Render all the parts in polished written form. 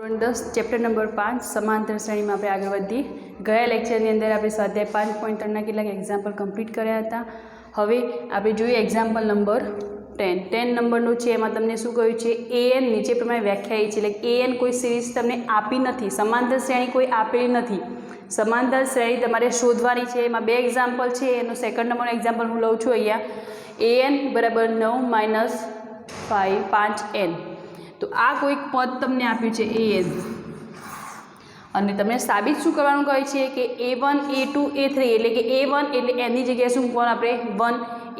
10 chapter number 5 समांतर श्रेणी में આપણે આગળ વધી ગયા લેક્ચરની અંદર આપણે સ્વાધ્યાય 5.3 ના કેટલાક એક્ઝામ્પલ કમ્પ્લીટ કર્યા હતા। હવે આપણે જોઈએ એક્ઝામ્પલ નંબર 10 નંબરનું છે। એમાં તમને શું કહ્યું છે an નીચે પ્રમાણે વ્યાખ્યાયિત છે, એટલે an કોઈ સિરીઝ તમને આપી નથી, સમાંતર શ્રેણી કોઈ આપેલી નથી, समांतर श्रेणी તમારે શોધવાની છે। એમાં બે એક્ઝામ્પલ છે, એનો સેકન્ડ નંબરનો એક્ઝામ્પલ હું લઉં છું અહીંયા an બરાબર 9 - 5 5n। तो आ कोई पद तमने आप्યું છે an અને તમને સાબિત શું કરવાનું કહે છે કે a1 a2 a3 એટલે કે a1 એટલે n ની જગ્યાએ શું મૂકવાનું આપણે 1,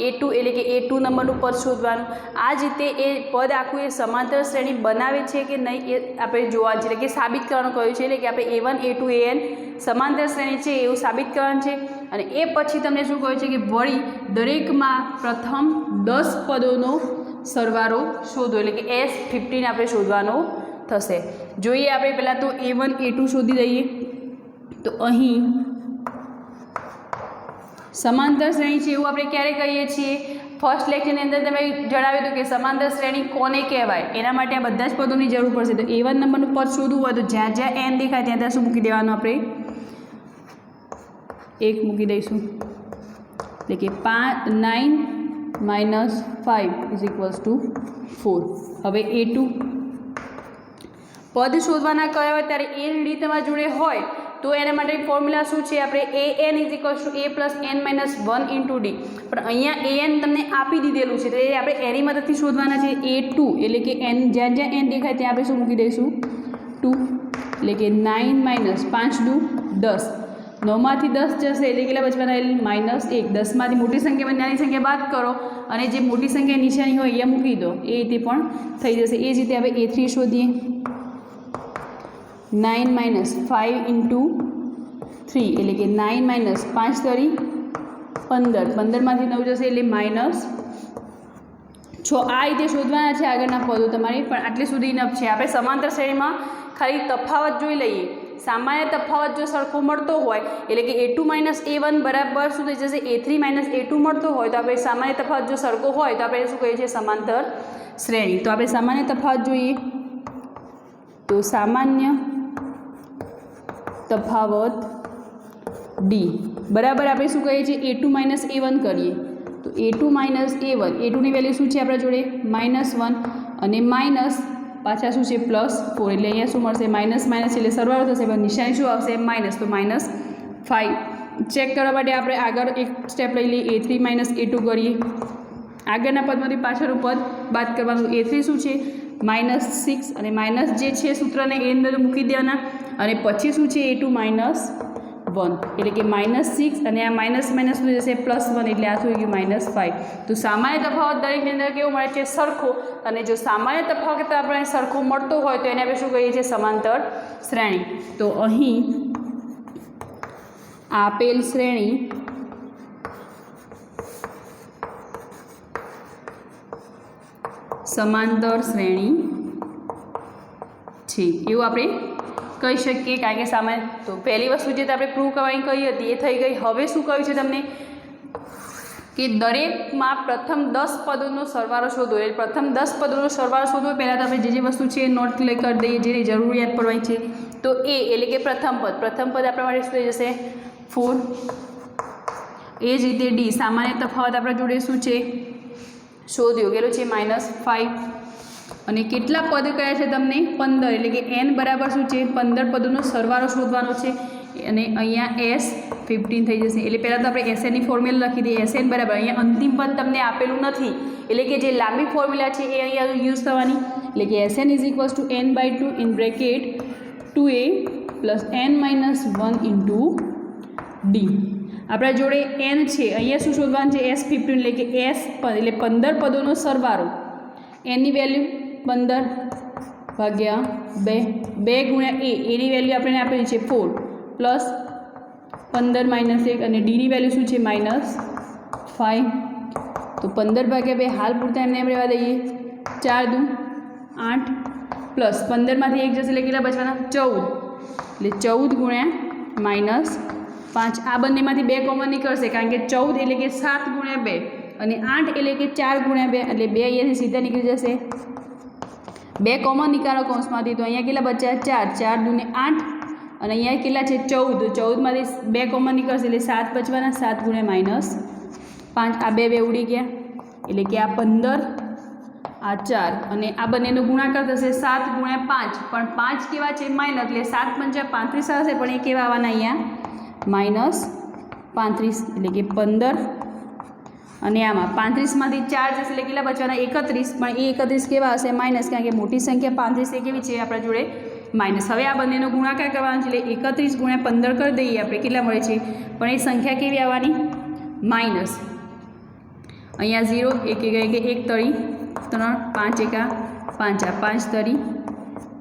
a2 એટલે કે a2 નંબરનું પદ શોધવાનું। આ જ રીતે એ પદ આખું એ સમાંતર શ્રેણી બનાવે છે કે નહીં એ આપણે જોવાનું છે, એટલે કે સાબિત કરવાનું કહ્યું છે, એટલે કે આપણે a1 a2 an સમાંતર શ્રેણી છે એવું સાબિત કરવાનું છે। અને એ પછી તમને શું કહ્યું છે કે વળી દરેકમાં પ્રથમ 10 પદોનો સરવાળો શોધો, એટલે કે S15 આપણે શોધવાનો થશે। જોઈએ આપણે પહેલાં તો a1 a2 શોધી દઈએ। તો અહીં समांतर श्रेणी છે એવું આપણે ક્યારે કહીએ છીએ? ફર્સ્ટ લેક્ચરની અંદર તમે જણાવ્યું હતું કે समांतर શ્રેણી કોને કહેવાય, એના માટે આ બધા જ પદોની જરૂર પડશે। તો a1 નંબરનું પદ શોધવું હોય તો જ્યાં જ્યાં n દેખાય ત્યાં ત્યાં શું મૂકી દેવાનું? આપણે 1 મૂકી દઈશું, એટલે કે 9 - 5 = 4। હવે a2 પદ શોધવાના કયા હોય ત્યારે એ રીડી તમારા જોડે હોય તો એના માટે ફોર્મ્યુલા શું છે? આપણે an = a + n - 1 × d। પણ અહીંયા an તમને આપી દીધેલું છે, તો એ આપણે એની મદદથી શોધવાના છે। a2 એટલે કે n જ્યાં જ્યાં n દેખાય ત્યાં આપણે શું મૂકી દઈશું? 2, એટલે કે 9 - 5 × 10। 9 માંથી 10 જશે એટલે કેટલા બચવાના? -1। 10 માંથી મોટી સંખ્યામાં નાની સંખ્યા બાદ કરો અને જે મોટી સંખ્યા નિશાની હોય અહીંયા મૂકી દો, એ રીતે પણ થઈ જશે। એ જ રીતે આપણે a3 શોધીએ। 9 - 5 × 3 એટલે કે 9 - 5 × 15। 15 માંથી 9 જશે એટલે -6। આ રીતે શોધવાના છે આગળના પદો તમારે, પણ આટલી સુધી ઇનફ છે। આપણે સમાંતર શ્રેણીમાં ખાલી તફાવત જોઈ લઈએ। સામાન્ય તફાવત જો સરખો મળતો હોય એટલે કે a2 - a1 બરાબર શું થઈ જશે? a3 - a2 મળતો હોય તો આપણે સામાન્ય તફાવત જો સરખો હોય તો આપણે શું કહીએ છીએ? સમાંતર શ્રેણી। તો આપણે સામાન્ય તફાવત જોઈએ તો સામાન્ય તફાવત d બરાબર આપણે શું કહીએ છીએ? a2 - a1 કરીએ તો a2 - a1, a2 ની વેલ્યુ શું છે આપણા જોડે? -1 અને માઇનસ પાછા શું છે? +4, એટલે અહીંયા શું મળશે? માઇનસ એટલે સરવાળો થશે, પણ નિશાની શું આવશે? માઇનસ, તો -5। ચેક કરવા માટે આપણે આગળ એક સ્ટેપ લઈ લઈએ, a3 - a2 કરીએ। આગળના પદમાંથી પાછળનું પદ બાદ કરવાનું। a3 શું છે? -6 અને માઇનસ જે છે સૂત્રને એ અંદર મૂકી દેવાના, અને પછી શું છે? a2 - 1 એટલે કે -6 અને આ માઇનસ શું જશે? +1 એટલે આ શું થઈ ગયું? -5। તો સામાન્ય તફાવત દરેકની અંદર કેવો મળે છે? સરખો। અને જો સામાન્ય તફાવત આપણે સરખો મળતો હોય તો એને આપણે શું કહીએ છીએ? સમાંતર શ્રેણી। તો અહીં આપેલ શ્રેણી સમાંતર શ્રેણી છે એવું આપણે કહી શકીએ, કારણ કે સામાન્ય તો પહેલી વસ્તુ જે આપણે પ્રૂવ કરવાની કહી હતી એ થઈ ગઈ। હવે શું કહ્યું છે તમને કે દરેકમાં પ્રથમ 10 પદોનો સરવાળો શોધો। એટલે પ્રથમ 10 પદોનો સરવાળો શોધવો પહેલાં તો આપણે જે વસ્તુ છે એ નોટ કરી દઈએ, જેની જરૂરિયાત પડવાની છે। તો એ એટલે કે પ્રથમ પદ આપણા માટે શું થઈ જશે? 4। એ જ રીતે ડી સામાન્ય તફાવત આપણા જોડે શું છે? શોધ્યો કેટલો છે? -5। અને કેટલા પદ કયા છે તમને? 15, એટલે કે n બરાબર શું છે? 15 પદોનો સરવાળો શોધવાનો છે, અને અહીંયા S15 થઈ જશે। એટલે પહેલાં તો આપણે SN ની ફોર્મ્યુલા લખી દઈએ। SN બરાબર અહીંયા અંતિમ પદ તમને આપેલું નથી, એટલે કે જે લાંબી ફોર્મ્યુલા છે એ અહીંયા યુઝ થવાની, એટલે કે SN = n/2 (2a + n - 1 × d। આપણા જોડે n છે, અહીંયા શું શોધવાનું છે? S15 એટલે કે S એટલે 15 પદોનો સરવાળો। n ની વેલ્યુ 15/2 2 × a એની વેલ્યુ આપણે આપેલી છે 4 પ્લસ 15 - 1 અને d ની વેલ્યુ શું છે? -5। તો 15/2 હાલ પૂરતા એમને રહેવા દઈએ। 4 × 2 = 8 પ્લસ 15 માંથી 1 જશે એટલે કેટલા બચવાના? 14, એટલે 14 × -5। આ બંનેમાંથી 2 કોમન નીકળશે, કારણ કે 14 એટલે કે 7 × 2 અને 8 એટલે કે 4 × 2, એટલે 2 અહીંયાથી સીધા નીકળી જશે। 2 કોમન નિકાળો કૌંસમાંથી, તો અહીંયા કેટલા બચ્યા 4, 4 દૂને 8 અને અહીંયા કેટલા છે 14, 14માંથી 2 કોમન નીકળશે એટલે 7 બચવાના, 7 ગુણ્યા -5, આ 2 ઉડી ગયા એટલે કે આ 15, આ 4 અને આ બંનેનો ગુણાકાર થશે 7 ગુણ્યા 5, પણ 5 કેવા છે માઇનસ, એટલે 7 પંચા 35 આવશે, પણ એ કેવા આવવાના અહીંયા -35 એટલે કે 15 અને આમાં 35માંથી 4 જશે એટલે કેટલા બચવાના 31, પણ એ 31 કેવા હશે માઇનસ, કારણ કે મોટી સંખ્યા 35 એ કેવી છે આપણા જોડે માઇનસ. હવે આ બંનેનો ગુણાકાર કરવાનો છે એટલે 31 ગુણ્યા 15 કરી દઈએ આપણે, કેટલા મળે છે, પણ એ સંખ્યા કેવી આવવાની માઇનસ. અહીંયા 0 1 તળી 3, 5 એકા 5, 5 તરી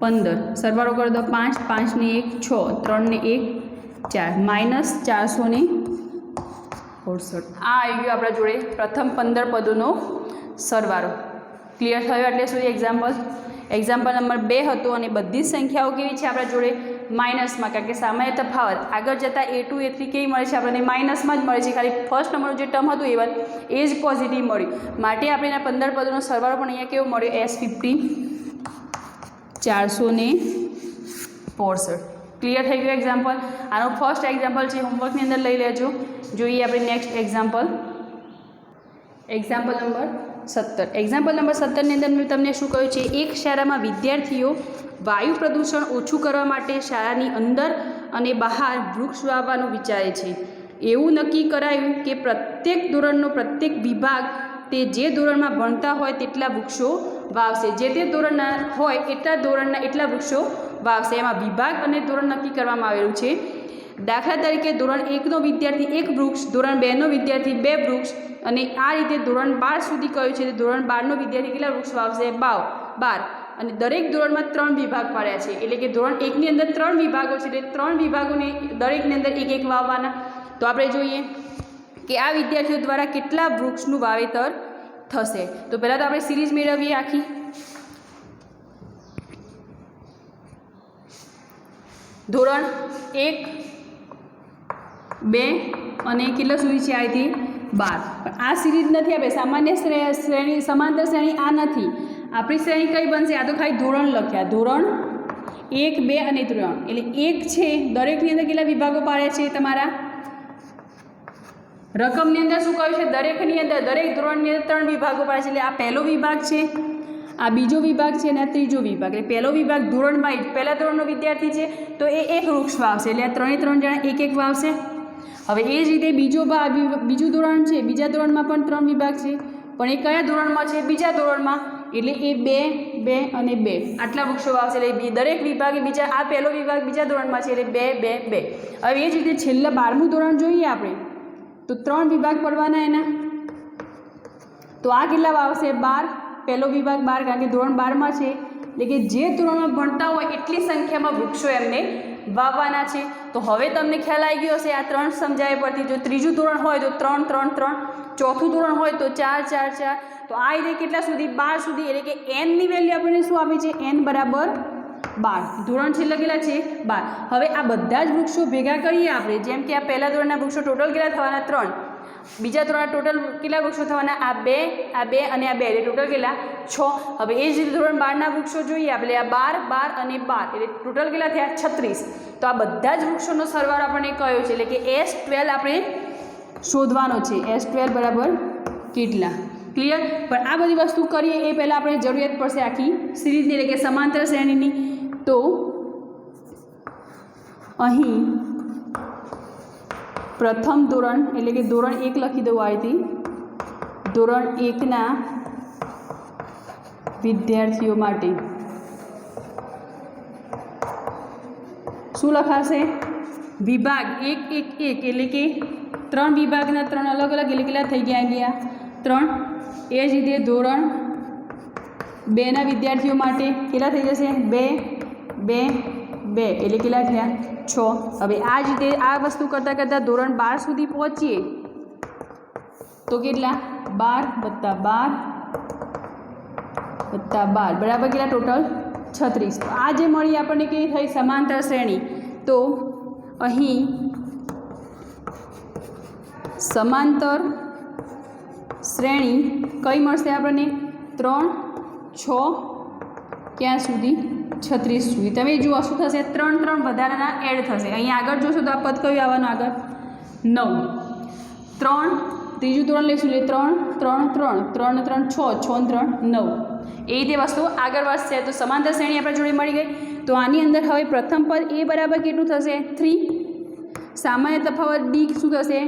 15, સરવાળો કરી દો 5, 5 ને 1 6, 3 ને 1 4, -468. આ આવી ગયું આપણા જોડે પ્રથમ 15 પદોનો સરવાળો. ક્લિયર થયો? એટલે શું એક્ઝામ્પલ નંબર 2 હતો અને બધી જ સંખ્યાઓ કેવી છે આપણા જોડે માઇનસમાં, કારણ કે સામાન્ય તફાવત આગળ જતાં A2 A3 કેવી મળે છે આપણને માઇનસમાં જ મળે છે. ખાલી ફર્સ્ટ નંબરનું જે ટર્મ હતું A1 એ જ પોઝિટિવ મળ્યું, માટે આપણે એના 15 પદોનો સરવાળો પણ અહીંયા કેવો મળ્યો S50 464. ક્લિયર થઈ ગયું એક્ઝામ્પલ? આનો ફર્સ્ટ એક્ઝામ્પલ છે, હોમવર્કની અંદર લઈ લેજો. જોઈએ આપણે next example number 17. Example number 17ની અંદર મેં તમને શું કહ્યું છે, એક શાળામાં વિદ્યાર્થીઓ વાયુ પ્રદૂષણ ઓછું કરવા માટે શાળાની અંદર અને બહાર વૃક્ષ વાવવાનું વિચારે છે. એવું નક્કી કરાયું કે પ્રત્યેક ધોરણનો પ્રત્યેક વિભાગ તે જે ધોરણમાં ભણતા હોય તેટલા વૃક્ષો વાવશે. જે તે ધોરણના હોય એટલા ધોરણના એટલા વૃક્ષો વાવશે. એમાં વિભાગ અને ધોરણ નક્કી કરવામાં આવેલું છે. દાખલા તરીકે ધોરણ 1નો વિદ્યાર્થી 1 વૃક્ષ, ધોરણ 2નો વિદ્યાર્થી 2 વૃક્ષ, અને આ રીતે ધોરણ 12 સુધી કહ્યું છે. ધોરણ 12નો વિદ્યાર્થી કેટલા વૃક્ષ વાવશે? 12. અને દરેક ધોરણમાં 3 વિભાગ પાડ્યા છે, એટલે કે ધોરણ 1ની અંદર 3 વિભાગો છે, એટલે 3 વિભાગોને દરેકની અંદર એક એક વાવવાના. તો આપણે જોઈએ કે આ વિદ્યાર્થીઓ દ્વારા કેટલા વૃક્ષનું વાવેતર થશે. તો પહેલાં તો આપણે સિરીઝ મેળવીએ આખી. ધોરણ 1, 2 અને કેટલા સુધી છે? અહીંથી 12. પણ આ સિરીઝ નથી આપણે સામાન્ય શ્રેણી, સમાંતર શ્રેણી આ નથી. આપણી શ્રેણી કઈ બનશે? આ તો ખાલી ધોરણ લખ્યા, ધોરણ 1, 2 અને 3, એટલે 1 છે, દરેકની અંદર કેટલા વિભાગો પાડ્યા છે તમારા રકમની અંદર શું કહ્યું છે? દરેકની અંદર, દરેક ધોરણની અંદર 3 વિભાગો પાડ્યા છે. એટલે આ પહેલો વિભાગ છે, આ બીજો વિભાગ છે અને આ ત્રીજો વિભાગ. એટલે પહેલો વિભાગ ધોરણ વાઇઝ, પહેલા ધોરણનો વિદ્યાર્થી છે તો એ 1 વૃક્ષ વાવશે, એટલે આ 3 જણા 1 વાવશે. હવે એ જ રીતે બીજું ધોરણ છે, બીજા ધોરણમાં પણ 3 વિભાગ છે, પણ એ કયા ધોરણમાં છે? બીજા ધોરણમાં, એટલે એ 2, 2 અને 2 આટલા વૃક્ષો વાવશે. એટલે દરેક વિભાગે બીજા, આ પહેલો વિભાગ બીજા ધોરણમાં છે એટલે 2, 2, 2. હવે એ જ રીતે છેલ્લા 12મું ધોરણ જોઈએ આપણે, તો 3 વિભાગ પડવાના એના. તો આ કેટલા વાવશે? 12. પહેલો વિભાગ 12, કારણ કે ધોરણ 12માં છે, એટલે કે જે ધોરણમાં ભણતા હોય એટલી સંખ્યામાં વૃક્ષો એમને વાવવાના છે. તો હવે તમને ખ્યાલ આવી ગયો હશે આ 3 સમજાય પરથી. જો ત્રીજું ધોરણ હોય તો 3, 3, 3, ચોથું ધોરણ હોય તો 4, 4, 4. તો આ રીતે કેટલા સુધી? 12 સુધી. એટલે કે એનની વેલ્યુ આપણને શું આપી છે? n બરાબર 12. ધોરણ છેલ્લા કેટલા છે? 12. હવે આ બધા જ વૃક્ષો ભેગા કરીએ આપણે. જેમ કે આ પહેલા ધોરણના વૃક્ષો ટોટલ કેટલા થવાના? 3. બીજા ધોરણના ટોટલ કેટલા વૃક્ષો થવાના? આ 2, આ 2 અને આ 2, એટલે ટોટલ કેટલા? 6. હવે એ જ રીતે ધોરણ 12ના વૃક્ષો જોઈએ આપણે, આ 12, 12 અને 12, એટલે ટોટલ કેટલા થયા? 36. તો આ બધા જ વૃક્ષોનો સરવાળો આપણને કયો છે? એટલે કે S12 આપણે શોધવાનો છે. S12 બરાબર કેટલા? ક્લિયર? પણ આ બધી વસ્તુ કરીએ એ પહેલાં આપણે જરૂરિયાત પડશે આખી સિરીઝની, એટલે કે સમાંતર શ્રેણીની. તો અહીં પ્રથમ ધોરણ, એટલે કે ધોરણ 1 લખી દઉં અહીંથી. ધોરણ 1ના વિદ્યાર્થીઓ માટે શું લખાશે? વિભાગ 1, 1, 1, એટલે કે 3 વિભાગના 3 અલગ અલગ, એટલે કેટલા થઈ ગયા? 3. એ જ રીતે ધોરણ 2ના વિદ્યાર્થીઓ માટે કેટલા થઈ જશે? 2, 2, 2, એટલે કેટલા થયા? 6. હવે આ જ રીતે આ વસ્તુ કરતાં કરતાં ધોરણ 12 સુધી પહોંચીએ તો કેટલા? 12 + 12 + 12 બરાબર કેટલા? ટોટલ 36. તો આ જે મળી આપણને કેવી થઈ? સમાંતર શ્રેણી. તો અહીં સમાંતર શ્રેણી કઈ મળશે આપણને? 3, 6, ક્યાં સુધી 36 સુધી. તમે જુઓ શું થશે, 3 3 વધારાના એડ થશે. અહીંયા આગળ જોશો તો આ પદ કયું આવવાનું આગળ 9, 3 ત્રીજું ધોરણ લઈશું એટલે 3 3 3 3 3 6 6 3 9. એ રીતે વસ્તુ આગળ વધશે. તો સમાંતર શ્રેણી આપણા જોડે મળી ગઈ. તો આની અંદર હવે પ્રથમ પદ એ બરાબર કેટલું થશે 3, સામાન્ય તફાવત ડી શું થશે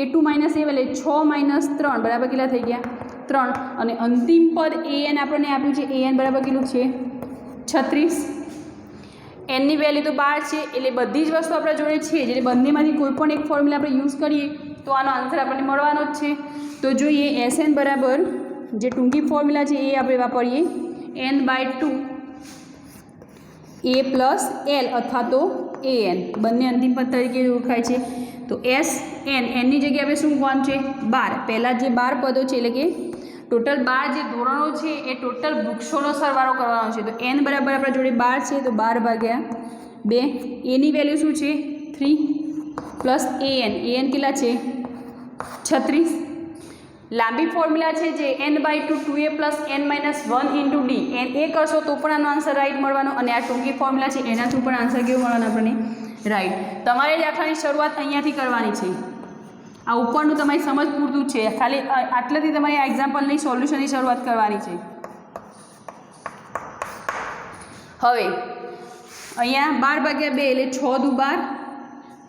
a2 - a એટલે 6 - 3 બરાબર કેટલા થઈ ગયા 3. અને અંતિમ પદ an આપણને આપ્યું છે, an બરાબર કેટલું છે 36. એનની વેલ્યુ તો 12 છે એટલે બધી જ વસ્તુ આપણા જોડે છે, એટલે બંનેમાંથી કોઈ પણ એક ફોર્મ્યુલા આપણે યુઝ કરીએ તો આનો આન્સર આપણને મળવાનો જ છે. તો જોઈએ SN બરાબર જે ટૂંકી ફોર્મ્યુલા છે એ આપણે વાપરીએ n/2 a પ્લસ l અથવા તો an, બંને અંતિમ પદ તરીકે ઓળખાય છે. તો SN એનની જગ્યાએ આપણે શું મૂકવાનું છે 12. પહેલાં જે 12 પદો છે એટલે કે ટોટલ 12 જે ધોરણો છે એ ટોટલ વૃક્ષોનો સરવાળો કરવાનો છે. તો n બરાબર આપણા જોડે 12 છે, તો 12/2. એની વેલ્યુ શું છે 3 પ્લસ an કેટલા છે 36. લાંબી ફોર્મ્યુલા છે જે n/2 2a plus n - 1 into D, n એ કરશો તો પણ આનો આન્સર રાઈટ મળવાનો, અને આ ટૂંકી ફોર્મ્યુલા છે એના થ્રુ પણ આન્સર કેવું મળવાનો આપણને રાઈટ. તમારે દાખલાની શરૂઆત અહીંયાથી કરવાની છે. આ ઉપરનું તમારી સમજ પૂરતું છે, ખાલી આટલેથી તમારી આ એક્ઝામ્પલની સોલ્યુશનની શરૂઆત કરવાની છે. હવે અહીંયા 12/2 એટલે 6 દુ 12,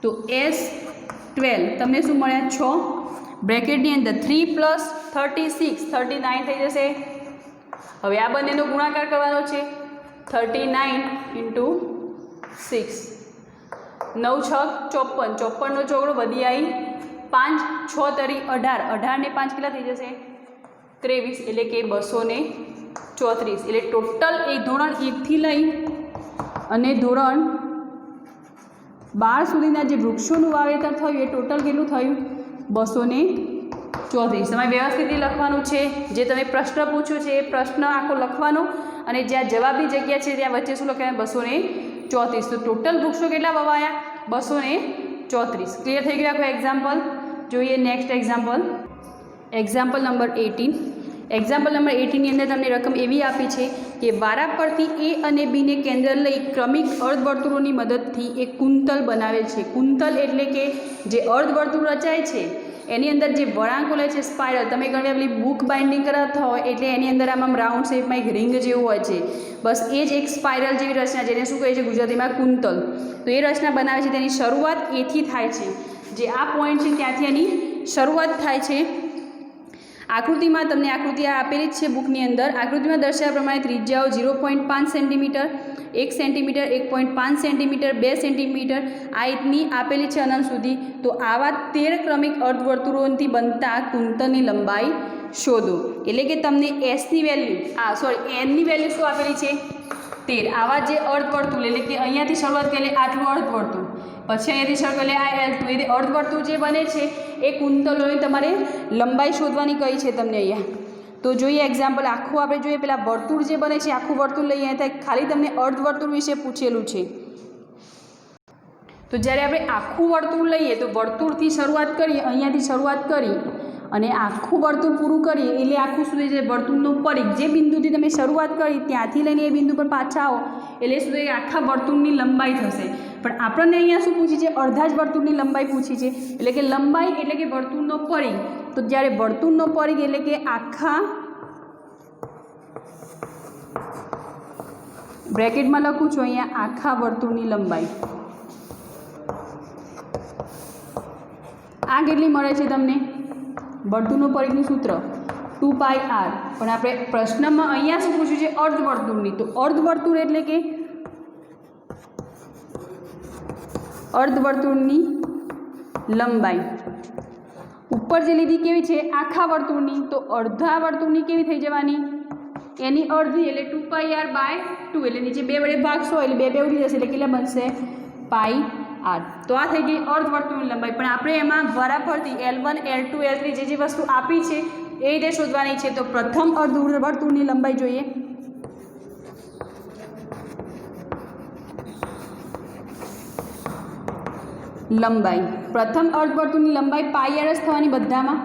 તો S12 તમને શું મળ્યા 6. બ્રેકેટની અંદર 3 પ્લસ 36 39 થઈ જશે. હવે આ બંનેનો ગુણાકાર કરવાનો છે 39 ઇન્ટુ 6, 9 6 54, 54નો ચોગડો વધી આવી 5 6 તરી 18, 18 ને 5 કેટલા થઈ જશે 23, એટલે કે 234. એટલે ટોટલ એ ધોરણ 1 થી લઈ અને ધોરણ 12 સુધીના જે વૃક્ષોનું વાવેતર થયું એ ટોટલ કેટલું થયું 234. તમારે વ્યવસ્થિત લખવાનું છે. જે તમે પ્રશ્ન પૂછ્યો છે એ પ્રશ્ન આખો લખવાનો, અને જ્યાં જવાબની જગ્યા છે ત્યાં વચ્ચે શું લખાય 234. તો ટોટલ વૃક્ષો કેટલા વવાયા 234. ક્લિયર થઈ ગયું આખું એક્ઝામ્પલ. જોઈએ next example number 18. Example number 18ની અંદર તમને રકમ એવી આપી છે કે વારા પરથી એ અને બીને કેન્દ્ર લઈ ક્રમિક અર્ધવર્તુળોની મદદથી એક કુંતલ બનાવેલ છે. કુંતલ એટલે કે જે અર્ધવર્તુળ રચાય છે એની અંદર જે વળાંકો લે છે સ્પાઇરલ, તમે ઘણી પેલી બુક બાઇન્ડિંગ કરાવતા હોય એટલે એની અંદર આમ રાઉન્ડ શેપમાં એક રિંગ જેવું હોય છે, બસ એ જ એક સ્પાઇરલ જેવી રચના, જેને શું કહે છે ગુજરાતીમાં કુંતલ. તો એ રચના બનાવે છે, તેની શરૂઆત એથી થાય છે. જે આ પોઈન્ટ છે ત્યાંથી એની શરૂઆત થાય છે. આકૃતિમાં તમને આકૃતિ આપેલી જ છે બુકની અંદર. આકૃતિમાં દર્શાવ્યા પ્રમાણે ત્રિજ્યાઓ 0.5 સેન્ટીમીટર, 1 સેન્ટીમીટર, 1.5 સેન્ટીમીટર, 2 સેન્ટીમીટર આ રીતની આપેલી છે અનંત સુધી. તો આવા 13 ક્રમિક અર્ધવર્તુળોથી બનતા કુંતલની લંબાઈ શોધો. એટલે કે તમને એસની વેલ્યુ એનની વેલ્યુ શું આપેલી છે 13. આવા જે અર્ધવર્તુળ એટલે કે અહીંયાથી શરૂઆત કરી આટલું અર્ધવર્તુળ, પછી અહીંયાથી શરૂ કરી આ L2, એ અર્ધવર્તુળ જે બને છે એ કુંતલોની તમારે લંબાઈ શોધવાની કઈ છે તમને અહીંયા. તો જોઈએ એક્ઝામ્પલ આખું આપણે જોઈએ. પેલા વર્તુળ જે બને છે આખું વર્તુળ લઈએ, અહીંયા ખાલી તમને અર્ધવર્તુળ વિશે પૂછેલું છે. તો જ્યારે આપણે આખું વર્તુળ લઈએ તો વર્તુળથી શરૂઆત કરીએ, અહીંયાથી શરૂઆત કરી અને આખું વર્તુળ પૂરું કરીએ એટલે આખું સુધી જે વર્તુળનું પરિઘ જે બિંદુથી તમે શરૂઆત કરી ત્યાંથી લઈને એ બિંદુ પર પાછા આવો એટલે સુધી આખા વર્તુળની લંબાઈ થશે. પણ આપણને અહીંયા શું પૂછી છે અડધા જ વર્તુળની લંબાઈ પૂછી છે. એટલે કે લંબાઈ એટલે કે વર્તુળનો પરિઘ. તો જ્યારે વર્તુળનો પરિઘ એટલે કે આખા બ્રેકેટમાં લખું છું અહીંયા આખા વર્તુળની લંબાઈ આ કેટલી મળે છે તમને વર્તુળનું પરિઘનું સૂત્ર 2πr. પણ આપણે પ્રશ્નમાં અહીંયા શું પૂછ્યું છે અર્ધવર્તુળની. તો અર્ધવર્તુળ એટલે કે અર્ધવર્તુળની લંબાઈ ઉપર જે લીધી કેવી છે આખા વર્તુળની, તો અડધા વર્તુળની કેવી થઈ જવાની એની અડધી એટલે 2πr/2 એટલે નીચે 2 વડે ભાગશો એટલે 2 2 ઉડી જશે એટલે કેટલા બનશે πr. તો આ થઈ ગઈ અર્ધવર્તુળની લંબાઈ. પણ આપણે એમાં વારાફરતી L1 L2 L3 જે વસ્તુ આપી છે એ રીતે શોધવાની છે. તો પ્રથમ અર્ધવર્તુળની લંબાઈ જોઈએ. પ્રથમ અર્ધવર્તુળની લંબાઈ πr જ થવાની બધામાં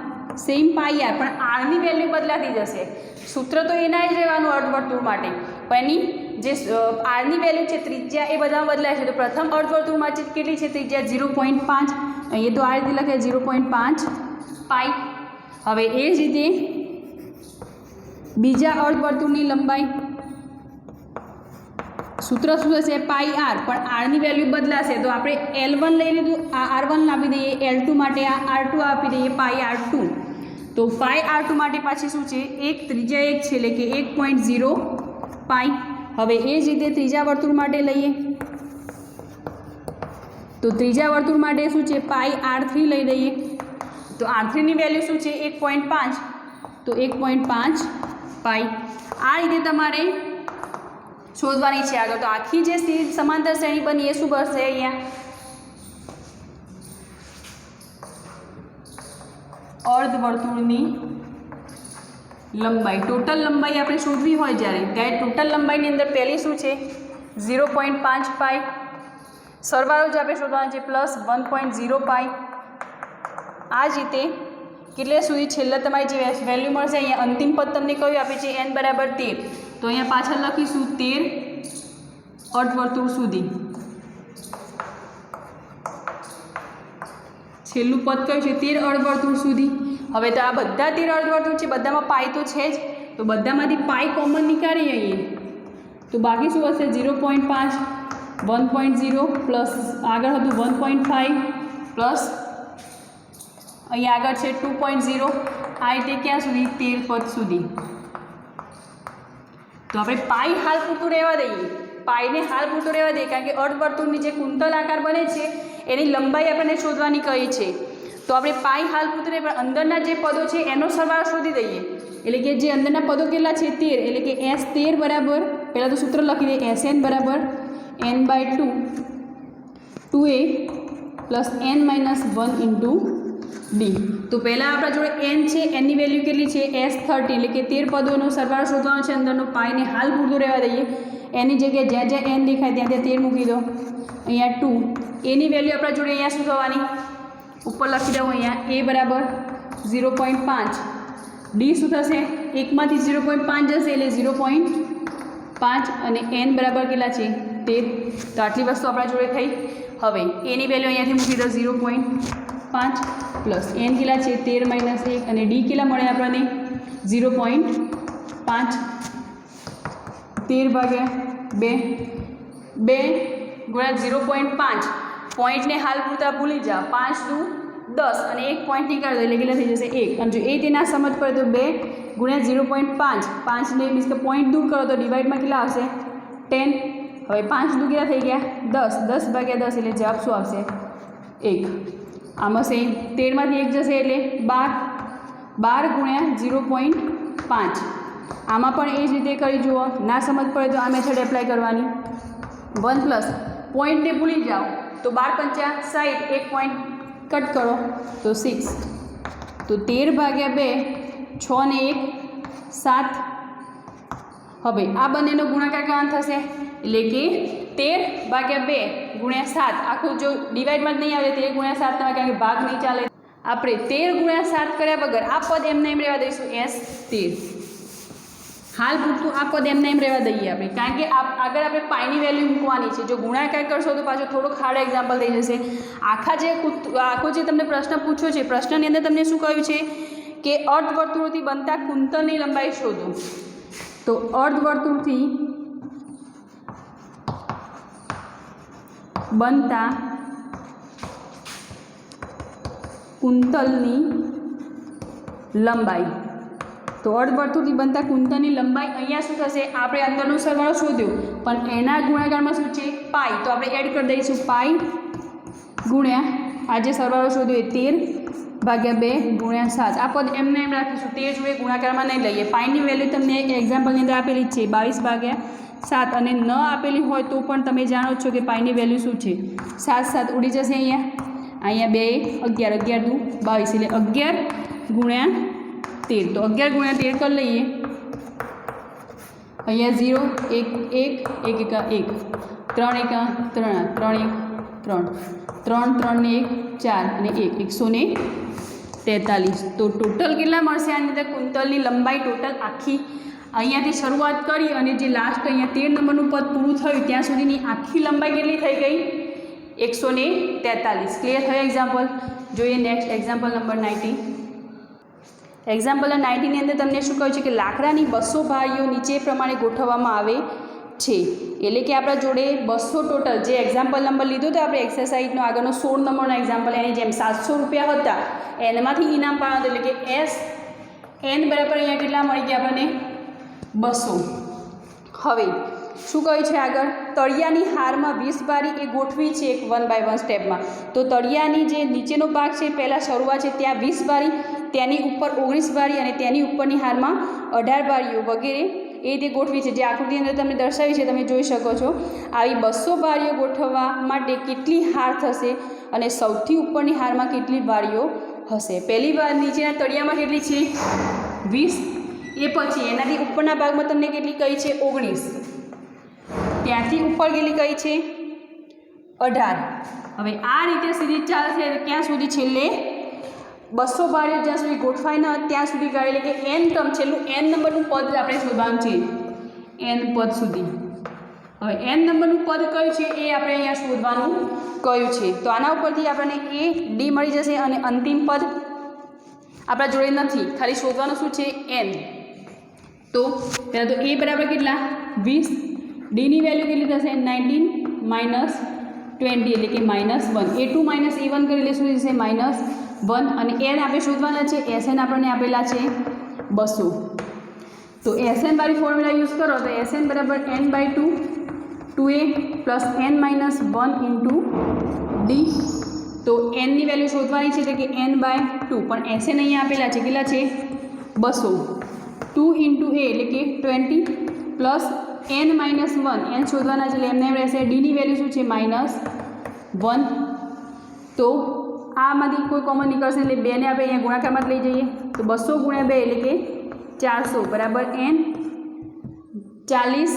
સેમ πr, પણ r ની વેલ્યુ બદલાતી જશે. સૂત્ર તો એના જ રહેવાનું અર્ધવર્તુળ માટે, પણ એની જે આરની વેલ્યુ છે ત્રિજ્યા એ બધામાં બદલાય છે. તો પ્રથમ અર્ધવર્તુળમાં કેટલી છે ત્રિજ્યા 0.5. અહીંયા તો આ રીતે લખે 0.5 પાઈ. હવે એ જ રીતે બીજા અર્ધવર્તુળની લંબાઈ સૂત્ર શું થશે પાઈ આર, પણ આરની વેલ્યુ બદલાશે. તો આપણે L1 લઈ લીધું, આ R1 આપી દઈએ, L2 માટે આ R2 આપી દઈએ, પાઈ R2. તો પાઈ R2 માટે પાછી શું છે એક ત્રિજ્યા 1 છે એટલે કે 1.0 પાઈ. હવે એ જ રીતે ત્રીજા વર્તુળ માટે લઈએ. તો ત્રીજા વર્તુળ માટે શું છે પાઈ R3 લઈ લઈએ. તો R3ની વેલ્યુ શું છે 1.5. તો 1.5 પાઈ. આ રીતે તમારે શોધવાની છે આગળ. તો આખી જે સમાંતર શ્રેણી બની એ શું બનશે અહીંયા અર્ધવર્તુળની લંબાઈ. ટોટલ લંબાઈ આપણે શોધવી હોય ત્યારે ટોટલ લંબાઈની અંદર પહેલી શું છે 0.5 પાઈ. સરવાળો જ આપણે શોધવાનો છે પ્લસ 1.0 પાઈ. આ જ રીતે કેટલે સુધી છેલ્લે તમારી જે વેલ્યુ મળશે અહીંયા અંતિમ પદ તમને કયું આપે છે n બરાબર 13. તો અહીંયા પાછળ લખીશું 13 અર્ધવર્તુળ સુધી. છેલ્લું પદ કયું છે 13 અર્ધવર્તુળ સુધી. હવે તો આ બધા 13 અર્ધવર્તુળ છે, બધામાં પાઈ તો છે જ. તો બધામાંથી પાઈ કોમન નીકાળીએ અહીંયા. તો બાકી શું હશે 0.5 1.0 પ્લસ આગળ હતું 1.5 પ્લસ અહીંયા આગળ છે 2.0. આ રીતે ક્યાં સુધી 13 પદ સુધી. તો આપણે પાઈ હાલ પૂરતું રહેવા દઈએ, પાઈને હાલ પૂરતું રહેવા દઈએ, કારણ કે અર્ધવર્તુળની જે કુંતલ આકાર બને છે એની લંબાઈ આપણને શોધવાની કહી છે. તો આપણે પાઈ હાલ પૂરતું રહે, પણ અંદરના જે પદો છે એનો સરવાળો શોધી દઈએ. એટલે કે જે અંદરના પદો કેટલા છે 13, એટલે કે S13 બરાબર પહેલાં તો સૂત્ર લખી દઈએ Sn બરાબર n/2 2a plus n-1 into d. તો પહેલાં આપણા જોડે n છે, એની વેલ્યુ કેટલી છે S30, એટલે કે 13 પદોનો સરવાળો શોધવાનો છે. અંદરનો પાઈને હાલ પૂરતું રહેવા દઈએ. એની જગ્યાએ જ્યાં જ્યાં n દેખાય ત્યાં ત્યાં 13 મૂકી દો. અહીંયા 2 એની વેલ્યુ આપણા જોડે અહીંયા શું થવાની ઉપર લખી દઉં. અહીંયા a બરાબર 0.5, d શું થશે 1માંથી 0.5 જશે એટલે 0.5 અને n બરાબર કેટલા છે 13. તો આટલી વસ્તુ આપણા જોડે થઈ. હવે એની વેલ્યુ અહીંયાથી મૂકી દો 0.5 પ્લસ n કેટલા છે 13 - 1 અને d કેટલા મળે આપણને 0.5. 13/2 2 × 0.5. પોઈન્ટને હાલ પૂરતા ભૂલી જાઓ. 5 દુ 10 અને 1 પોઈન્ટ નીકાળી દો એટલે કેટલા થઈ જશે 1. અને જો એ તે ના સમજ પડે તો 2 × 0.5. 5ને મીન્સ કે પોઈન્ટ દૂર કરો તો ડિવાઈડમાં કેટલા આવશે 10. હવે 5 દુ કેટલા થઈ ગયા 10. 10/10 એટલે જવાબ શું આવશે 1. આમાં છે 13માંથી 1 જશે એટલે 12 × 0.5. આમાં પણ એ જ રીતે કરી જુઓ. ના સમજ પડે તો આ મેથડ એપ્લાય કરવાની. 1 પ્લસ પોઈન્ટને ભૂલી જાઓ તો 12 × 5 60, 1 પોઈન્ટ કટ કરો તો 6. તો 13/2 6 ને 1 7. હવે આ બંનેનો ગુણાકાર કરવાનો થશે એટલે કે 13/2 × 7. આખું જો ડિવાઈડમાં જ નહીં આવે 13 × 7 તમારે કારણ કે ભાગ નહીં ચાલે. આપણે 13 × 7 કર્યા વગર આ પદ એમને એમ રહેવા દઈશું S13. હાલ પૂરતું આ પદ એમને એમ રહેવા દઈએ આપણે, કારણ કે આગળ આપણે પાઈની વેલ્યુ મૂકવાની છે. જો ગુણાકાર કરશો તો પાછો થોડોક હાર્ડ એક્ઝામ્પલ થઈ જશે. આખો જે તમને પ્રશ્ન પૂછ્યો છે, પ્રશ્નની અંદર તમને શું કહ્યું છે કે અર્ધવર્તુળથી બનતા કુંતલની લંબાઈ શોધો. તો અર્ધવર્તુળથી બનતા કુંતલની લંબાઈ. તો અર્ધવર્તુળથી બનતા કુંતલની લંબાઈ અહીંયા શું થશે આપણે અંદરનો સરવાળો શોધ્યો, પણ એના ગુણાકારમાં શું છે પાઈ. તો આપણે એડ કરી દઈશું પાઈ ગુણ્યા આ જે સરવાળો શોધ્યો એ 13/2 × 7. આ પદ એમને એમ રાખીશું, તે જોડે ગુણાકારમાં નહીં લઈએ. પાઈની વેલ્યુ તમને એક્ઝામ્પલની અંદર આપેલી જ છે 22/7, અને ન આપેલી હોય તો પણ તમે જાણો છો કે પાઈની વેલ્યુ શું છે 7 7 ઉડી જશે. અહીંયા 2 11 11 દુ 22 એટલે 11 × 13. તો 11 × 13 કરી લઈએ. અહીંયા 0 1 1 1 1 3 1 3 3 1 3 3 3 ને 1 4 અને 1 143. તો ટોટલ કેટલા મળશે આની અંદર કુંતલની લંબાઈ ટોટલ આખી અહીંયાથી શરૂઆત કરી અને જે લાસ્ટ અહીંયા 13 નંબરનું પદ પૂરું થયું ત્યાં સુધીની આખી લંબાઈ કેટલી થઈ ગઈ? 143. ક્લિયર થયો એક્ઝામ્પલ? જોઈએ નેક્સ્ટ એક્ઝામ્પલ નંબર 90. એક્ઝામ્પલ 90 ની અંદર તમને શું કહ્યું છે કે લાકડાની 200 બારીઓ નીચે પ્રમાણે ગોઠવવામાં આવે છે. એટલે કે આપણા જોડે 200 ટોટલ જે એક્ઝામ્પલ નંબર લીધો તો આપણે એક્સરસાઇઝનો આગળનો 16 નંબરનો એક્ઝામ્પલ એની જેમ 700 રૂપિયા હતા એનામાંથી ઇનામ પાડવાનું એટલે કે એન બરાબર અહીંયા કેટલા મળી ગયા આપણને? 200. હવે શું કહ્યું છે આગળ? તળિયાની હારમાં 20 બારી એ ગોઠવી છે એક 1 by 1 સ્ટેપમાં. તો તળિયાની જે નીચેનો ભાગ છે પહેલાં શરૂઆત છે ત્યાં 20 બારી, તેની ઉપર 19 બારી અને તેની ઉપરની હારમાં 18 બારીઓ વગેરે એ રીતે ગોઠવી છે. જે આકૃતિ અંદર તમને દર્શાવી છે તમે જોઈ શકો છો. આવી 200 બારીઓ ગોઠવવા માટે કેટલી હાર થશે અને સૌથી ઉપરની હારમાં કેટલી બારીઓ હશે? પહેલી વાર નીચેના તળિયામાં કેટલી છે? 20. એ પછી એનાથી ઉપરના ભાગમાં તમને કેટલી કહી છે? 19. ત્યાંથી ઉપર કેટલી કહી છે? 18. હવે આ રીતે સીધી ચાલશે ક્યાં સુધી? છેલ્લે 200 બારીઓ જ્યાં સુધી ગોઠવાય ન ત્યાં સુધી કહે એટલે કે n ટર્મ છેલ્લું n નંબરનું પદ આપણે શોધવાનું છે. n પદ સુધી. હવે n નંબરનું પદ કયું છે એ આપણે અહીંયા શોધવાનું કહ્યું છે. તો આના ઉપરથી આપણને a d મળી જશે અને અંતિમ પદ આપણા જોડે નથી, ખાલી શોધવાનું શું છે? n. તો પહેલાં તો a બરાબર કેટલા? 20. d ની વેલ્યુ કેટલી થશે? 19 માઇનસ 20 એટલે કે -1. a2 માઇનસ a1 કરી એટલે શું થશે? -1. અને n આપણે શોધવાના છે. Sn આપણને આપેલા છે 200. તો Sn વાળી ફોર્મ્યુલા યુઝ કરો તો Sn બરાબર n/2 2a plus n minus 1 into d. તો n ની વેલ્યુ શોધવાની છે એટલે કે n/2 પણ Sn અહીંયા આપેલા છે કેટલા છે? 200. 2 ઇન્ટુ a એટલે કે 20 પ્લસ n માઇનસ 1 n શોધવાના છે એટલે એમને રહેશે. d ની વેલ્યુ શું છે? -1. તો આમાંથી કોઈ કોમન નીકળશે એટલે 2 ને આપણે અહીંયા ગુણાકારમાં જ લઈ જઈએ તો 200 ગુણ્યા 2 એટલે કે 400 બરાબર n 40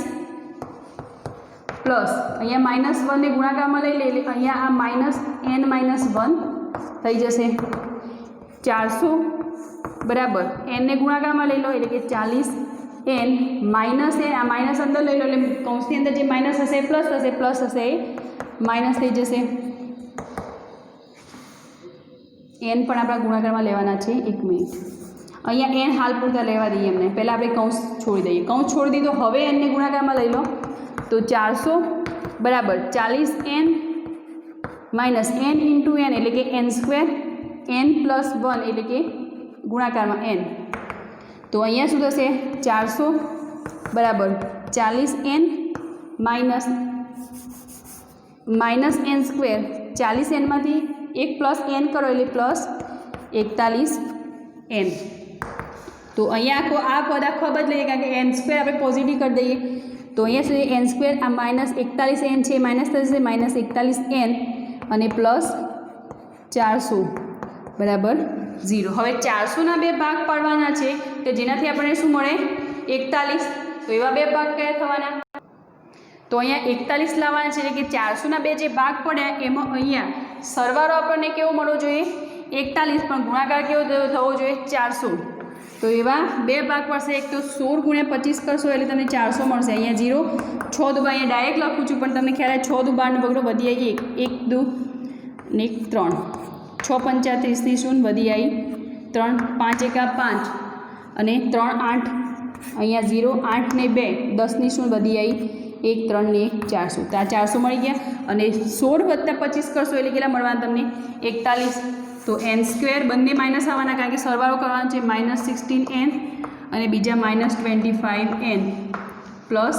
પ્લસ અહીંયા -1 ને ગુણાકારમાં લઈ લે એટલે અહીંયા આ -n-1 થઈ જશે. 400 બરાબર n ને ગુણાકારમાં લઈ લો એટલે કે 40 n માઇનસ n આ માઇનસ અંદર લઈ લો એટલે કૌંસની અંદર જે માઇનસ હશે એ પ્લસ થશે, પ્લસ હશે એ માઇનસ થઈ જશે. n પણ આપણા ગુણાકારમાં લેવાના છે. 1 મિનિટ અહીંયા n હાલ પૂરતા લેવા દઈએ એમને. પહેલાં આપણે કૌંસ છોડી દઈએ. કૌંસ છોડી દીધો. હવે n ને ગુણાકારમાં લઈ લો તો 400 બરાબર 40n minus n into n એટલે કે n² n પ્લસ 1 એટલે કે ગુણાકારમાં n. તો અહીંયા શું થશે? 400 બરાબર 40n માઇનસ n². 40n માંથી 1 પ્લસ n કરો એટલે પ્લસ 41n. તો અહીંયા આ પદ આખો બદલાઈએ કારણ કે n² આપણે પોઝિટિવ કરી દઈએ તો અહીંયા સુધી n² આ -41n છે માઇનસ થશે -41n અને પ્લસ 400 બરાબર 0. હવે 400ના 2 ભાગ પાડવાના છે કે જેનાથી આપણને શું મળે? 41. તો એવા 2 ભાગ કયા થવાના? તો અહીંયા 41 લાવવાના છે એટલે કે 400ના 2 જે ભાગ પડ્યા એમાં અહીંયા સરવાળો આપણને કેવો મળવો જોઈએ? 41 પણ ગુણાકાર કેવો થવો જોઈએ? 400. તો એવા 2 ભાગ પડશે. એક તો 16 ગુણ્યા 25 કરશો એટલે તમને 400 મળશે. અહીંયા 0 6 દુ અહીંયા ડાયરેક્ટ લખું છું પણ તમને ખ્યાલ આવે 6 દુ 12 બગડો વધી આવી 1 દુ ને 3 6 5 30 0 વધી આવી 3 5 1 5 અને 3 8 અહીંયા 0 8 ને 2 10 ની 0 વધી આવી 1 3 ને 1 400. તો આ 400 મળી ગયા અને 16 વત્તા 25 કરશો એટલે કેટલા મળવાના તમને? 41. તો n² બંને માઇનસ આવવાના કારણ કે સરવાળો કરવાનો છે. -16n અને બીજા -25n પ્લસ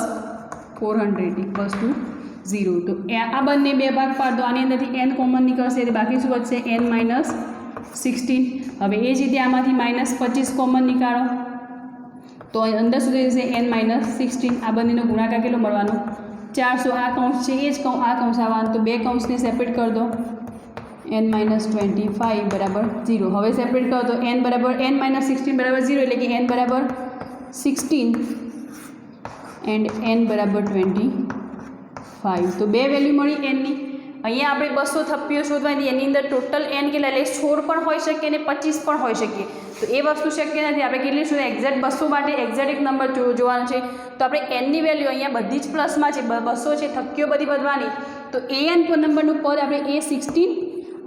400 = 0. તો આ બંને 2 ભાગ પાડો. આની અંદરથી n કોમન નીકળશે એટલે બાકી શું વધશે? n-16. હવે એ જ રીતે આમાંથી -25 કોમન નીકાળો તો અંદર સુધી જશે n-16. આ બંનેનો ગુણાકાર કેટલો મળવાનો? 400. આ કૌંસ છે એ જ આ કૌંસ આવવાનો તો 2 કૌંસને સેપરેટ કરી દો n-25 બરાબર 0. હવે સેપરેટ કરો તો n બરાબર n-16 બરાબર 0 એટલે કે n બરાબર 16 એન્ડ n બરાબર 25. તો 2 વેલ્યુ મળી n ની અહીંયા આપણે 200 થપ્પીઓ શોધવાની, એની અંદર ટોટલ n કેટલા એટલે 16 પણ હોઈ શકે અને 25 પણ હોઈ શકે. તો એ વસ્તુ શક્ય નથી. આપણે કેટલી શોધે એક્ઝેક્ટ 200 માટે એક્ઝેક્ટ એક નંબર જોવાનો છે. તો આપણે n ની વેલ્યુ અહીંયા બધી જ પ્લસમાં છે, 200 છે, થપ્પીઓ બધી વધવાની. તો an નંબરનું પદ આપણે A16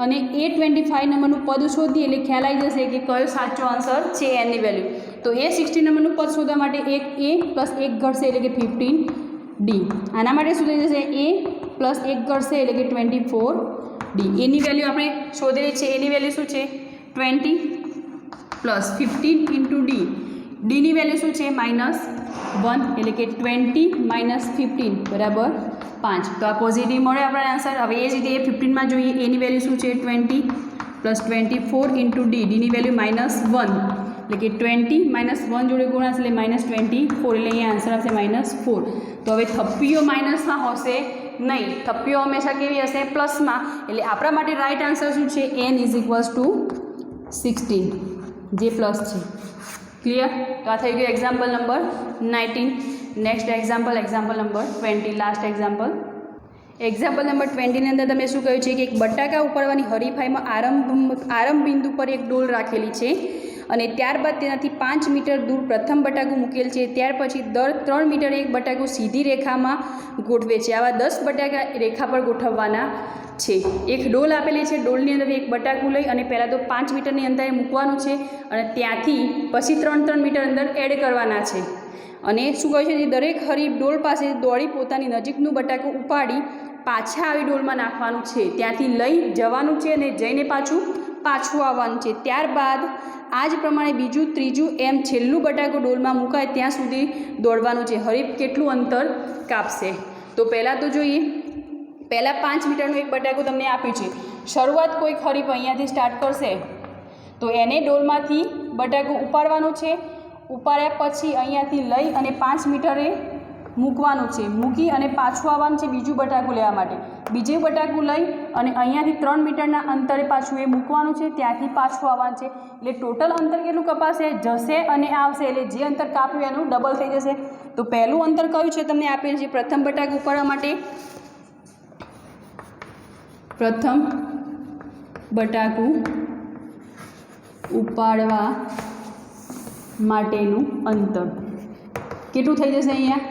અને A25 નંબરનું પદ શોધીએ એટલે ખ્યાલ આવી જશે કે કયો સાચો આન્સર છે n ની વેલ્યુ. તો A16 નંબરનું પદ શોધવા માટે એક A પ્લસ 1 ઘટશે એટલે કે 15D. આના માટે શું થઈ જશે? A પ્લસ 1 ઘટશે એટલે કે 24D. એની વેલ્યુ આપણે શોધેલી છે. એની વેલ્યુ શું છે? 20 પ્લસ 15 ઇન્ટુ D. ડીની વેલ્યુ શું છે? -1 એટલે કે 20 માઇનસ 15 બરાબર 5. તો આ પોઝિટિવ મળે આપણને આન્સર. હવે એ જ રીતે A15માં જોઈએ. એની વેલ્યુ શું છે? 20 પ્લસ 24 ઇન્ટુ D. ડીની વેલ્યુ -1 એટલે કે 20 -1 જોડે ગુણાશે એટલે -24 એટલે અહીંયા આન્સર આવશે -4. તો હવે થપ્પીઓ માઇનસમાં હશે નહીં, થપ્પીઓ હંમેશા કેવી હશે? પ્લસમાં. એટલે આપણા માટે રાઈટ આન્સર શું છે? n = 16 જે પ્લસ છે. ક્લિયર? તો આ થઈ ગયું example number 19. Next example number 20, last example. Example number 20 ની અંદર તમે શું કહ્યું છે કે એક બટાકા ઉપાડવાની હરીફાઈમાં આરંભ બિંદુ પર એક ડોલ રાખેલી છે અને ત્યારબાદ તેનાથી 5 મીટર દૂર પ્રથમ બટાકું મૂકેલ છે. ત્યાર પછી દર 3 મીટરે એક બટાકું સીધી રેખામાં ગોઠવે છે. આવા 10 બટાકા રેખા પર ગોઠવવાના છે. એક ડોલ આપેલી છે, ડોલની અંદર એક બટાકું લઈ અને પહેલાં તો 5 મીટરની અંતરે મૂકવાનું છે અને ત્યાંથી પછી 3 મીટર અંદર એડ કરવાના છે. અને શું કહે છે? દરેક હરીફ ડોલ પાસે દોડી પોતાની નજીકનું બટાકું ઉપાડી પાછા આવી ડોલમાં નાખવાનું છે. ત્યાંથી લઈ જવાનું છે અને જઈને પાછું આવવાનું છે. ત્યારબાદ આ જ પ્રમાણે બીજું, ત્રીજું એમ છેલ્લું બટાકું ડોલમાં મુકાય ત્યાં સુધી દોડવાનું છે. હરીફ કેટલું અંતર કાપશે? તો પહેલાં તો જોઈએ. પહેલાં 5 મીટરનું એક બટાકું તમને આપ્યું છે. શરૂઆત કોઈક હરીફ અહીંયાથી સ્ટાર્ટ કરશે તો એને ડોલમાંથી બટાકું ઉપાડવાનું છે. ઉપાડ્યા પછી અહીંયાથી લઈ અને 5 મીટરે મૂકવાનું છે. મૂકી અને પાછું આવવાનું છે બીજું બટાકું લેવા માટે. બીજું બટાકું લઈ અને અહીંયાથી 3 મીટરના અંતરે પાછું એ મૂકવાનું છે. ત્યાંથી પાછું આવવાનું છે. એટલે ટોટલ અંતર કેટલું કપાશે? જશે અને આવશે એટલે જે અંતર કાપ્યું એનું ડબલ થઈ જશે. તો પહેલું અંતર કયું છે? તમને આપેલું છે પ્રથમ બટાકું ઉપાડવા માટે. પ્રથમ બટાકું ઉપાડવા માટેનું અંતર કેટલું થઈ જશે? અહીંયા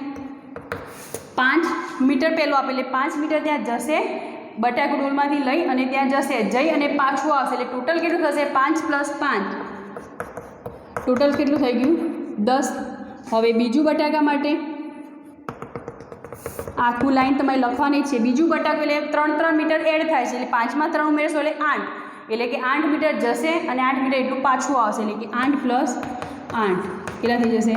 5 મીટર પહેલું આપે એટલે 5 મીટર ત્યાં જશે, બટાકું ડોલમાંથી લઈ અને ત્યાં જશે, જઈ અને પાછું આવશે એટલે ટોટલ કેટલું થશે? 5 + 5 ટોટલ કેટલું થઈ ગયું? 10. હવે બીજું બટાકા માટે આખું લાઈન તમારે લખવાની છે. બીજું બટાકું એટલે 3 મીટર એડ થાય છે એટલે 5માં 3 ઉમેરશો એટલે 8 એટલે કે 8 મીટર જશે અને 8 મીટર એટલું પાછું આવશે એટલે કે 8 + 8 કેટલા થઈ જશે?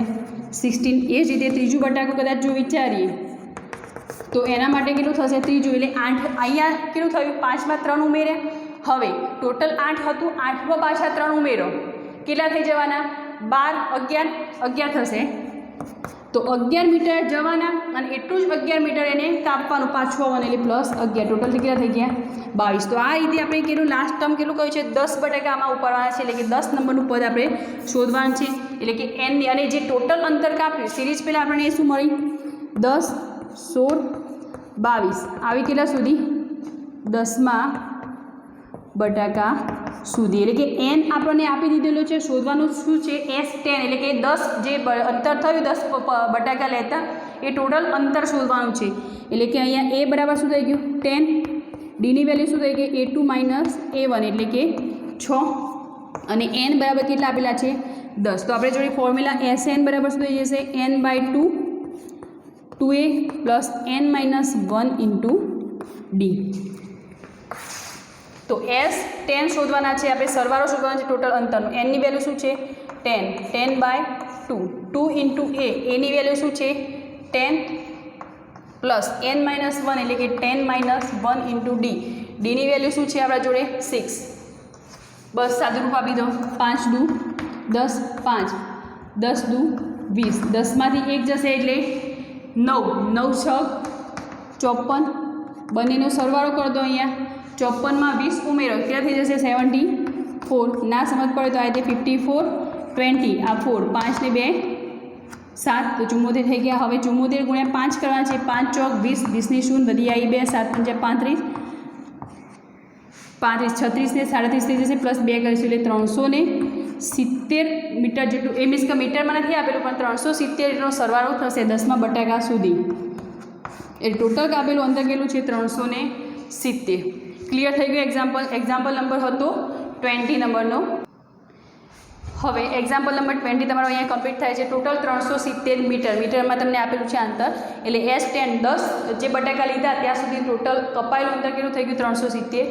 16. એ જ રીતે ત્રીજું બટાકું કદાચ જો વિચારીએ તો એના માટે કેટલું થશે? ત્રીજું એટલે 8. અહીંયા કેટલું થયું? 5માં 3 ઉમેરે. હવે ટોટલ 8 હતું, 8માં પાછા 3 ઉમેરો કેટલા થઈ જવાના? 12, 11 થશે. તો 11 મીટર જવાના અને એટલું જ 11 મીટર એને કાપવાનું પાછું આવવાનું એટલે +11 ટોટલ કેટલા થઈ ગયા? 22. તો આ રીતે આપણે કેટલું લાસ્ટ ટર્મ કેટલું કહ્યું છે? 10 બટાકા આમાં ઉપાડવાના છે એટલે કે 10 નંબરનું પદ આપણે શોધવાનું છે. એટલે કે n અને જે ટોટલ અંતર કાપ્યું સિરીઝ પહેલાં આપણને શું મળી? 10, 16, 22 આવી કેટલા સુધી? 10માં બટાકા સુધી. એટલે કે n આપણને આપી દીધેલું છે. શોધવાનું શું છે? S10 એટલે કે 10 જે અંતર થયું 10 બટાકા લેતા એ ટોટલ અંતર શોધવાનું છે. એટલે કે અહીંયા a બરાબર શું થઈ ગયું? 10. ડીની વેલ્યુ શું થઈ ગઈ? A2 - A1 એટલે કે 6 અને n બરાબર કેટલા આપેલા છે? 10. તો આપણે જોડે ફોર્મ્યુલા SN બરાબર શું થઈ જશે? n/2 2a + n - 1 × D. તો S10 શોધવાના છે આપણે. સરવાળો શોધવાનો છે ટોટલ અંતરનું. n ની વેલ્યુ શું છે? 10. 10/2 2 × a. ની વેલ્યુ શું છે? 10 + n - 1 એટલે કે 10 - 1 × D. ડીની વેલ્યુ શું છે આપણા જોડે? 6. બસ સાદું રૂપ આપી દો. 5 દુ 10, 5 10 દુ 20. 10માંથી 1 જશે એટલે 9. 9 × 6 = 54. બંનેનો સરવાળો કરી દો. અહીંયા 54માં 20 ઉમેરો કેટલા થઈ જશે? 74. ના સમજ પડે તો આ રીતે 54 20 આ 4 5 ને 2 7 તો 74 થઈ ગયા. હવે 74 × 5 કરવાના છે. 5 ચોક 20, 20ની શૂન્ય બધી આવી 2 7 × 35 35 36 ને 37 થઈ જશે પ્લસ 2 કરીશું એટલે 370 મીટર જેટલું, એ મીન્સ કે મીટરમાં નથી આપેલું પણ 370નો સરવાળો થશે 10મા બટાકા સુધી. એ ટોટલ આપેલું અંતર કેટલું છે 370. ક્લિયર થઈ ગયું એક્ઝામ્પલ નંબર હતો 20 નંબરનો. હવે એક્ઝામ્પલ નંબર 20 તમારો અહીંયા કમ્પ્લીટ થાય છે. ટોટલ 370 મીટરમાં તમને આપેલું છે અંતર, એટલે S10 10 જે બટાકા લીધા ત્યાં સુધી ટોટલ કપાયેલું અંતર કેટલું થઈ ગયું 370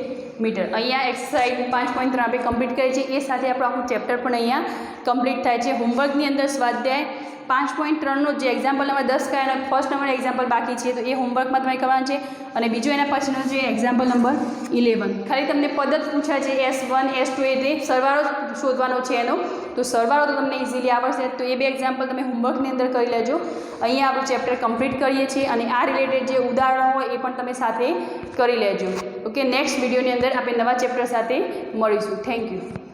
મીટર. અહીંયા એક્સરસાઇઝ 5.3 આપણે કમ્પ્લીટ કરી છે. એ સાથે આપણું આખું ચેપ્ટર પણ અહીંયા કમ્પ્લીટ થાય છે. હોમવર્કની અંદર સ્વાધ્યાય 5.3નો જે એક્ઝામ્પલ નંબર 10 કયા ફર્સ્ટ નંબર એક્ઝામ્પલ બાકી છે, તો એ હોમવર્કમાં તમારે કરવાનું છે. અને બીજો એના પછીનો જે એક્ઝામ્પલ નંબર 11, ખાલી તમને પદ જ પૂછ્યા છે S1 S2 એટલે સરવાળો શોધવાનો છે એનો, તો સરવાળો તો તમને ઇઝીલી આવડશે. તો એ બે એક્ઝામ્પલ તમે હોમવર્કની અંદર કરી લેજો. અહીંયા આપણું ચેપ્ટર કમ્પ્લીટ કરીએ છીએ અને આ રિલેટેડ જે ઉદાહરણો હોય એ પણ તમે સાથે કરી લેજો. ઓકે, નેક્સ્ટ વિડીયોની અંદર આપણે નવા ચેપ્ટર સાથે મળીશું. Thank you.